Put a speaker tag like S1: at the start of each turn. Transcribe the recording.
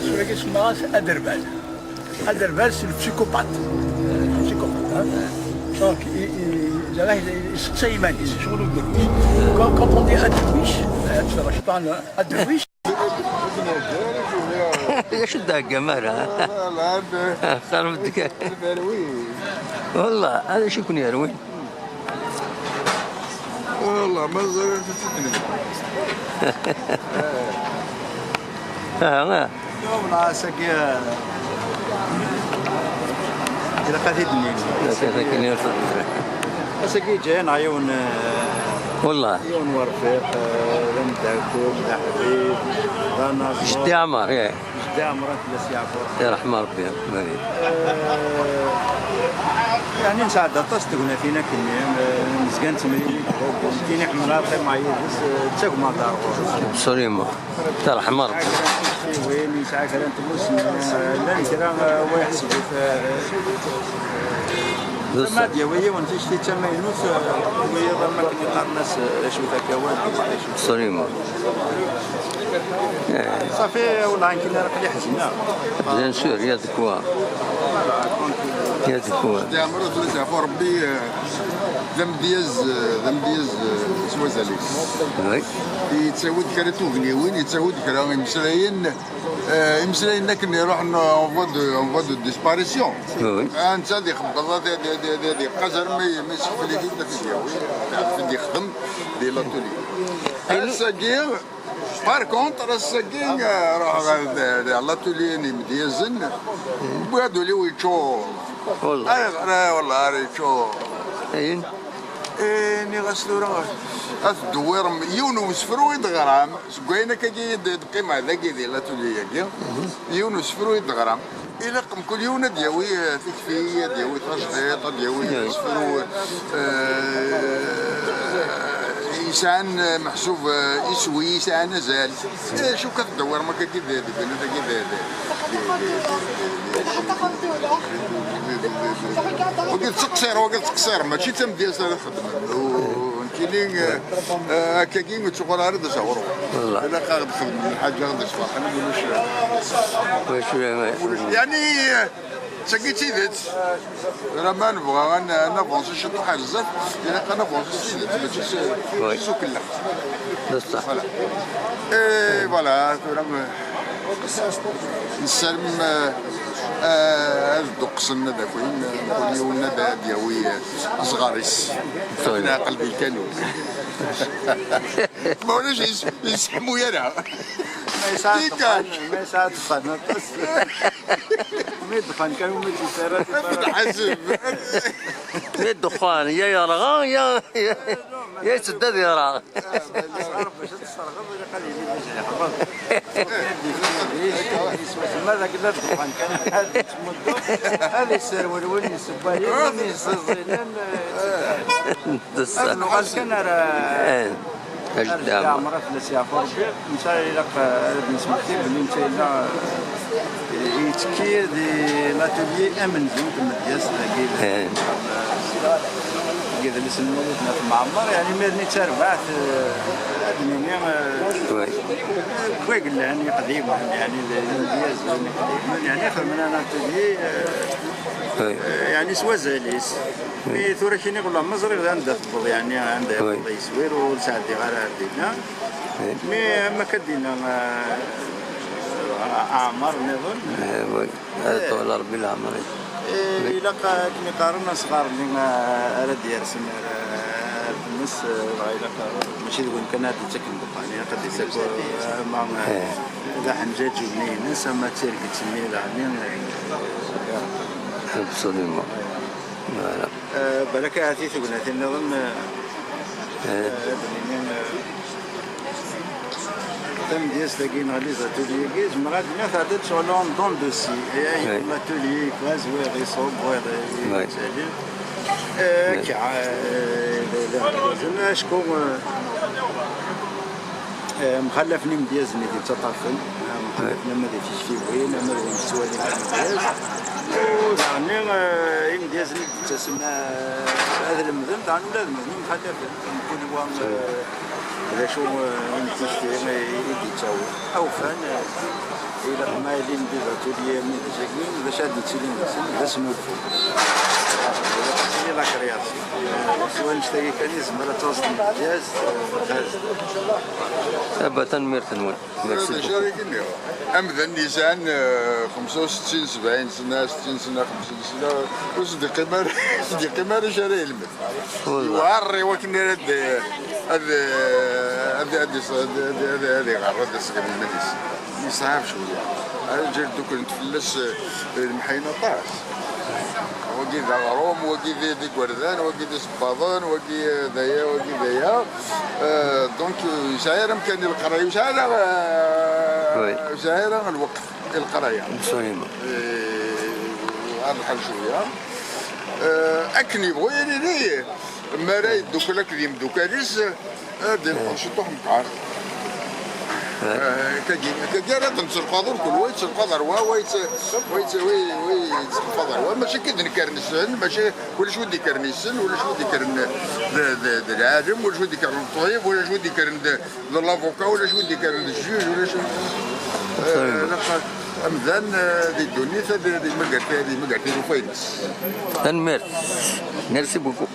S1: celui qui se masse Aderbal. Aderbal, c'est le psychopathe. Donc, c'est Imani, c'est sur le Derwish. Quand on dit Aderwish, je parle Aderwish.
S2: ايش الدقة خرب الدقة والله هذا شو يكون يروي
S3: والله ما زال تتدري
S2: ها
S3: يوم راسك يا إلى قتيدني
S2: لكن
S3: أسكي جاين عيون
S2: والله
S3: عيون ورفيق لم تاكل حبيب رانا
S2: جدي عمر يا
S3: جدي عمرك لسيعفر
S2: يرحم ربي مريض
S3: يعني نساعد تصدق هنا فينا كنيم مسكين تمرين كيني حمرات مع يدس تسوق ما دار
S2: سليمة ترحم ربي
S3: وين يساعد انت مسلم لا يدرى ويحسب ما ديويه وانت شتي تمينوس وهي ضمن كي الناس شو ذاك واد
S2: سليمة
S3: صافي والله كنا راه حزنا
S2: بيان سور يا دكوا يا دكوا
S3: يا مرات ولا عفوا ربي ذم دياز سوازاليس
S2: وي
S3: يتساود كراتو غنيوين يتساود كرا يمسلاين لكن يروح اون فوا دو ديسباريسيون انت هذه خبطات هذه قزر ما يسقف لي كيف ديالي يخدم ديال لاتولي الساكين بار كونتر الساكين راح لاتولي مديازن بوادو لي ويتشو والله والله ريتشو
S2: اين
S3: ني غسلو راه الدوير يون وسفرويد غرام سكوينا كي دقيم هذاك ديال لاتولي كي يون وسفرويد غرام إلا قم كل يوم دياوي تكفي دياوي ترشديط دياوي سفرو إنسان محسوب يسوي إنسان نزال شو كتدور ما كي داير وقلت تقصير ماشي تم ديال سنة خدمة كاينين هكاكين تشوفوا راه غادي تهوروا انا غادي نخدم الحاجه غادي نصبح انا نقولوش يعني سكيتي ذات راه ما نبغى انا فونسي شطو حاجه بزاف الا انا فونسي ماشي سوق كلها
S2: بصح
S3: فوالا نسلم الدقسنا ذاك وين كل يوم نبا دياوي صغاريس انا قلبي كانوا ما ولاش يسحموا يانا ما يساعد الفن ما يدخن كانوا ما يسير حسب
S2: ما الدخان يا يرغى يا سداد يرغى
S3: باش تسترغب ولا قليل باش يحفظ ماذا قلنا الدخان كان هذا هذا يسير ولول يسبايين يسزينان هذا النقال كان راه عمرك لسيافور ان شاء الله الا نسمعتي بلي انت الا يتكي دي لاتولي امن زوج مدياس كذا اللي سمونا في المعمر يعني مادني تربعت ادميني قال لها قديم يعني المدياس يعني اخر من انا تجي يعني سوا زاليس مي ثورة كي نقول لهم مزري غدا ندخل يعني عنده يقضي يسوير وساعدي غير هدينا مي ما كدينا اعمار نظن
S2: هذا طول ربي العمر
S3: إلا كني قارنا صغار اللي ما أراد يرسم النص إلا ماشي تقول كان هذا تكن بقاني قد يسكو مع إذا حنجات جبني ناس ما تسير كتسمي لعنين
S2: absolument
S3: بالك هاتي تقول هاتي نظن تم ديس لكن غادي زاتولي كيز مرات ناس عدد شغلهم دون دوسي اي ماتولي كواز ويغي صوب ويغي تسالي زعما شكون مخلفني مديازني ديال تطرفن مخلفنا ما ديتيش فيه وين ما ديتيش سوالي مدياز وزعني مديازني تسمى هذا المذنب تاع ولاد المذنب مخلف نكون هو
S4: إذا شو نتشتري ما يدي تساوي أو فان إلى ما يلين بيضا تولي من تساكين إذا شاد تسلين ذا سنوفو هي لا كرياسي سواء نشتري كنيز مرة توصل جاز غاز
S2: أبا تنمير تنوي
S3: هذا شاري كنيا أمذا النيسان 65 70 سنة 60 سنة 50 سنة وصدي قمار شاري المد يواري وكنا هذه غرد السكن المديس يصعب شوية أنا جيت دوك نتفلس المحينة طاس وكي ذا غروم وكي ذي وردان وكي ذي سباضان وكي ذايا وكي ذايا دونك ساير كان القرايه ساير الوقت القرايه
S2: صحيح
S3: هذا الحل شويه اكني بغيني ليه ما رايد دوك لك ذي مدوكاليس دي نشطوهم كار كجارة تنسرقاضر كل ويت سرقاضر ويت سرقاضر ماشي كي نكرنسن ماشي ولا شو دي كرنسن ولا شو دي كرن العالم ولا شو دي كرن الطبيب ولا شو دي كرن لافوكا ولا شو دي كرن الجوج ولا شو امذان دي الدنيا دي ما قالت لي فايدس
S2: تنمير ميرسي بوكو